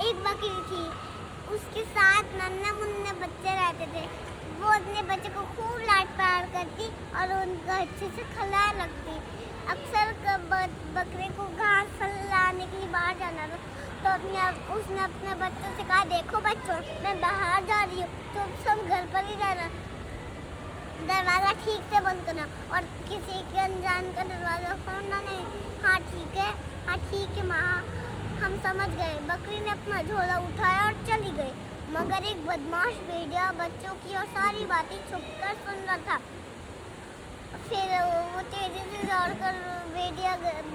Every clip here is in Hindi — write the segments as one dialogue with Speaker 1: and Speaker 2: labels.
Speaker 1: एक बकरी थी, उसके साथ नन्हे मुन्ने बच्चे रहते थे। वो अपने बच्चे को खूब लाड प्यार करती और उनका अच्छे से ख्याल रखती। अक्सर बकरे को घास लाने के लिए बाहर जाना था, तो उसने अपने बच्चों से कहा, देखो बच्चों, मैं बाहर जा रही हूँ, तो सब घर पर ही रहना, दरवाज़ा ठीक से बंद करना और किसी के अनजान का दरवाज़ा खोलना नहीं। हाँ ठीक है, हाँ ठीक है माँ, हम समझ गए। बकरी ने अपना झोला उठाया और चली गई, मगर एक बदमाश भेड़िया बच्चों की और सारी बातें छुपकर सुन रहा था। फिर वो तेजी से दौड़कर भेड़िया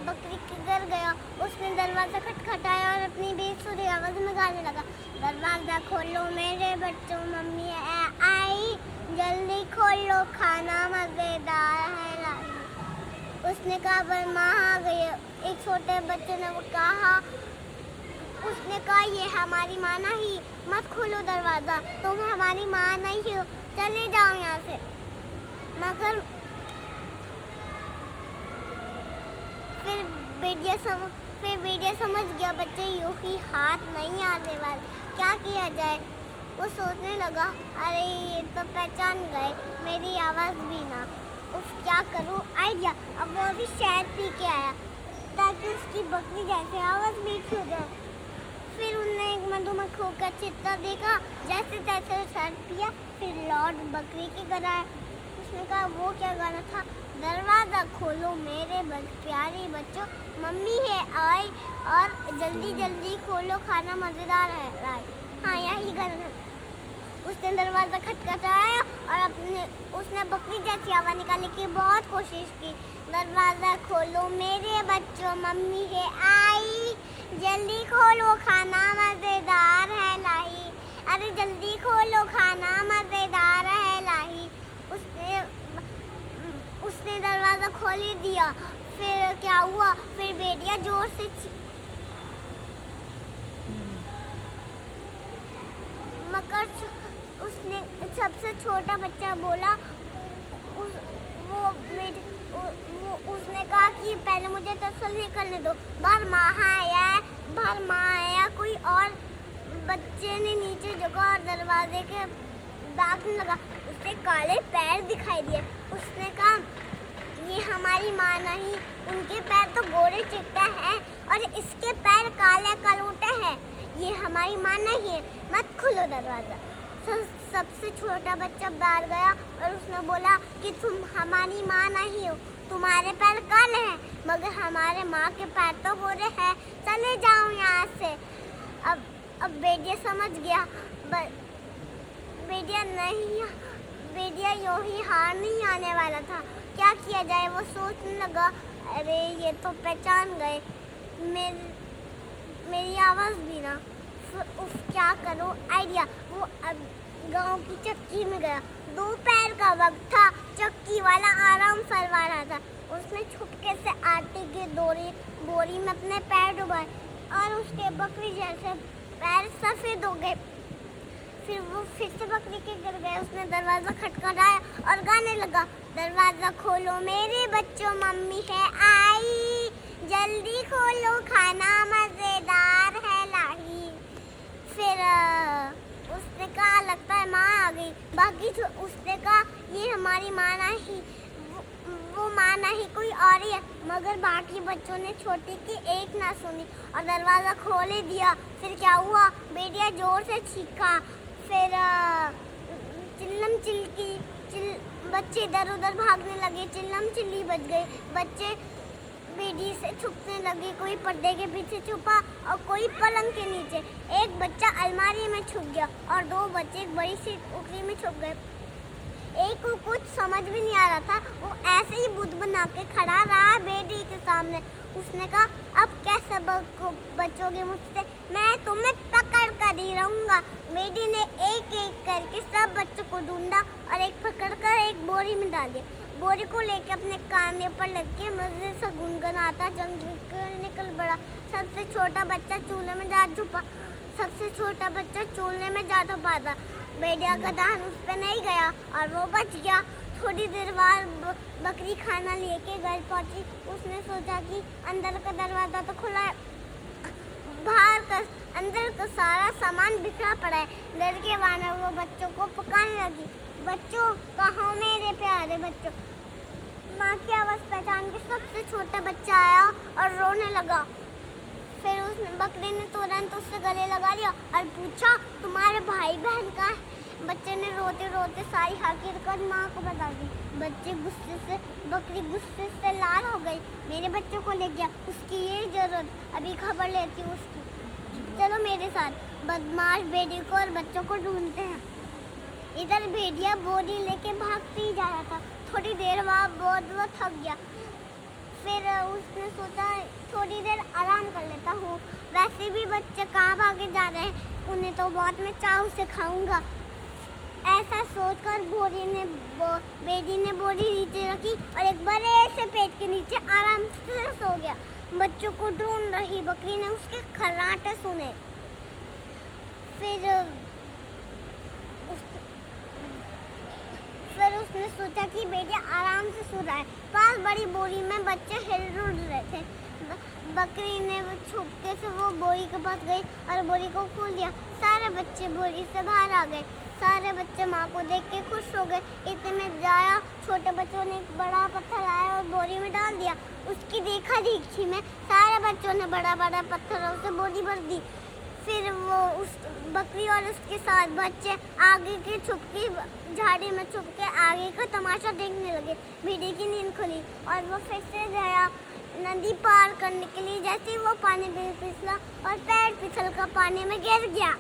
Speaker 1: बकरी के घर गया। उसने दरवाज़ा खटखटाया और अपनी बेसुरी आवाज़ में गाने लगा, दरवाज़ा खोलो मेरे बच्चों, मम्मी आई, जल्दी खोलो, खाना मज़ेदार है लाई। उसने कहा, पर माँ आ गई। एक छोटे बच्चे ने उसने कहा, ये हमारी माँ नहीं, मत खोलो दरवाज़ा, तुम हमारी माँ नहीं हो, चले जाओ यहाँ से। मगर फिर भेड़िया समझ गया बच्चे यूं ही हाथ नहीं आने वाले, क्या किया जाए। वो सोचने लगा, अरे ये तो पहचान गए मेरी आवाज़ भी ना, उफ क्या करूँ, आइडिया। अब वो भी शहद पी के आया ताकि उसकी बकरी जैसे आवाज़ मीठी हो जाए। फिर उन्होंने एक मधुमक्खी का चित्ता देखा, जैसे तैसे शहद पिया, फिर लौट बकरी के घर आया। उसने कहा, वो क्या गाना था, दरवाज़ा खोलो मेरे प्यारे बच्चों, मम्मी है आई, और जल्दी जल्दी खोलो, खाना मज़ेदार है लाई। हाँ यही गाना था। उसने दरवाज़ा खटखटाया और उसने बकरी जैसी आवाज़ निकालने की बहुत कोशिश की, दरवाज़ा खोलो मेरे बच्चों, मम्मी है आई, जल्दी खोलो, खाना मज़ेदार है लाई। अरे जल्दी खोलो, खाना मज़ेदार है लाई। उसने दरवाज़ा खोल ही दिया। फिर क्या हुआ, फिर भेड़िया जोर से मकर उसने सबसे छोटा बच्चा बोला, उसने कहा कि पहले मुझे तसल्ली करने दो, बाहर माँ आया। कोई और बच्चे ने नीचे झुका और दरवाजे के दाखिल लगा। उससे काले पैर दिखाई दिए। उसने कहा, ये हमारी माँ नहीं, उनके पैर तो गोरे चिट्टे हैं और इसके पैर काले कलूटे हैं, ये हमारी माँ नहीं है, मत खोलो दरवाज़ा। सबसे छोटा बच्चा बाहर गया और उसने बोला कि तुम हमारी माँ नहीं हो, तुम्हारे पैर काले हैं, मगर हमारे माँ के पैर तो गोरे हैं, चले जाओ यहाँ से। अब भेड़िया समझ गया, भेड़िया यूं ही हार नहीं आने वाला था। क्या किया जाए, वो सोचने लगा, अरे ये तो पहचान गए मेरी आवाज़ भी ना, उफ क्या करूं, आइडिया। वो अब गांव की चक्की में गया। दोपहर का वक्त था, चक्की वाला आराम फरमा रहा था। उसने छुपके से आटे की बोरी में अपने पैर डुबाए और उसके बकरी जैसे पैर सफ़ेद हो गए। फिर वो फिर से बकरी के घर गए। उसने दरवाज़ा खटखटाया और गाने लगा, दरवाज़ा खोलो मेरे बच्चों, मम्मी है आई, जल्दी खोलो, खाना मज़ेदार है लाई। फिर उसने कहा, लगता है माँ आ गई। उसने कहा, ये हमारी माँ नहीं, वो माँ नहीं, कोई और ही है। मगर बाकी बच्चों ने छोटी की एक ना सुनी और दरवाज़ा खोल ही दिया। फिर क्या हुआ, भेड़िया जोर से चीखा। फिर चिल्लम चिल्की बच्चे इधर उधर भागने लगे, चिल्लम चिल्ली बज गई। बच्चे बेड़ी से छुपने लगे, कोई पर्दे के पीछे छुपा और कोई पलंग के नीचे। एक बच्चा अलमारी में छुप गया और दो बच्चे एक बड़ी सी टोकरी में छुप गए। एक को कुछ समझ भी नहीं आ रहा था, वो ऐसे ही बुत बना के खड़ा रहा बेड़ी के सामने। उसने कहा, अब कैसे बचोगे मुझसे, मैं तुम्हें पकड़ कर ही रहूंगा। बेड़ी ने एक एक करके सब बच्चों को ढूंढा और एक पकड़ कर एक बोरी में डाल दिया। बोरी को लेकर अपने कान पर लग के मजे से गुनगुनाता जंगल निकल पड़ा। सबसे छोटा बच्चा चूल्हे में जा छुपा। था। भेड़िया का ध्यान उस पर नहीं गया और वो बच गया। थोड़ी देर बाद बकरी खाना लेके घर पहुंची। उसने सोचा कि अंदर का दरवाजा तो खुला है, बाहर का अंदर का सारा सामान बिखरा पड़ा है। डर के मारे वो बच्चों को पुकारने लगी, बच्चों कहाँ मेरे प्यारे बच्चों। माँ की आवाज़ पहचान के सबसे छोटा बच्चा आया और रोने लगा। फिर उसने बकरी ने तुरंत उससे गले लगा लिया और पूछा, तुम्हारे भाई बहन कहाँ है? बच्चे ने रोते रोते सारी हकीकत माँ को बता दी। बकरी गुस्से से लाल हो गई। मेरे बच्चों को ले गया, उसकी ये जरूरत, अभी खबर लेती हूँ उसकी। चलो मेरे साथ, बदमाश भेड़िए को और बच्चों को ढूंढते हैं। इधर भेड़िया बोरी लेके भागते ही जा रहा था। थोड़ी देर बाद बहुत वो थक गया। फिर उसने सोचा थोड़ी देर आराम कर लेता हूँ, वैसे भी बच्चे कहाँ भागे जा रहे हैं, उन्हें तो बहुत मैं चाव से खाऊंगा। ऐसा सोचकर बेटी ने बोरी नीचे रखी और एक बड़े से पेड़ के नीचे आराम से सो गया। बच्चों को ढूंढ रही बकरी ने उसके खर्राटे सुने। फिर उसने सोचा कि बेटी आराम से सो रहा है। पास बड़ी बोरी में बच्चे हिल-डुल रहे थे। बकरी ने छुपके से वो बोरी के पास गई और बोरी को खोल दिया। सारे बच्चे बोरी से बाहर आ गए। सारे बच्चे माँ को देख के खुश हो गए। इतने में जाया छोटे बच्चों ने एक बड़ा पत्थर लाया और बोरी में डाल दिया। उसकी देखा देखी में सारे बच्चों ने बड़ा बड़ा पत्थरों से बोरी भर दी। फिर वो उस बकरी और उसके साथ बच्चे आगे के छुपके झाड़ी में छुप के आगे का तमाशा देखने लगे। भेड़िए की नींद खुली और वो फिर से गया नदी पार करने के लिए। जैसे ही वो पानी में फिसला और पैर फिसल कर पानी में गिर गया।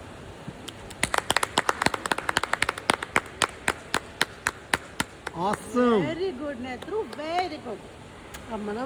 Speaker 2: Awesome.
Speaker 3: Very good, Netru. Very good. अब मना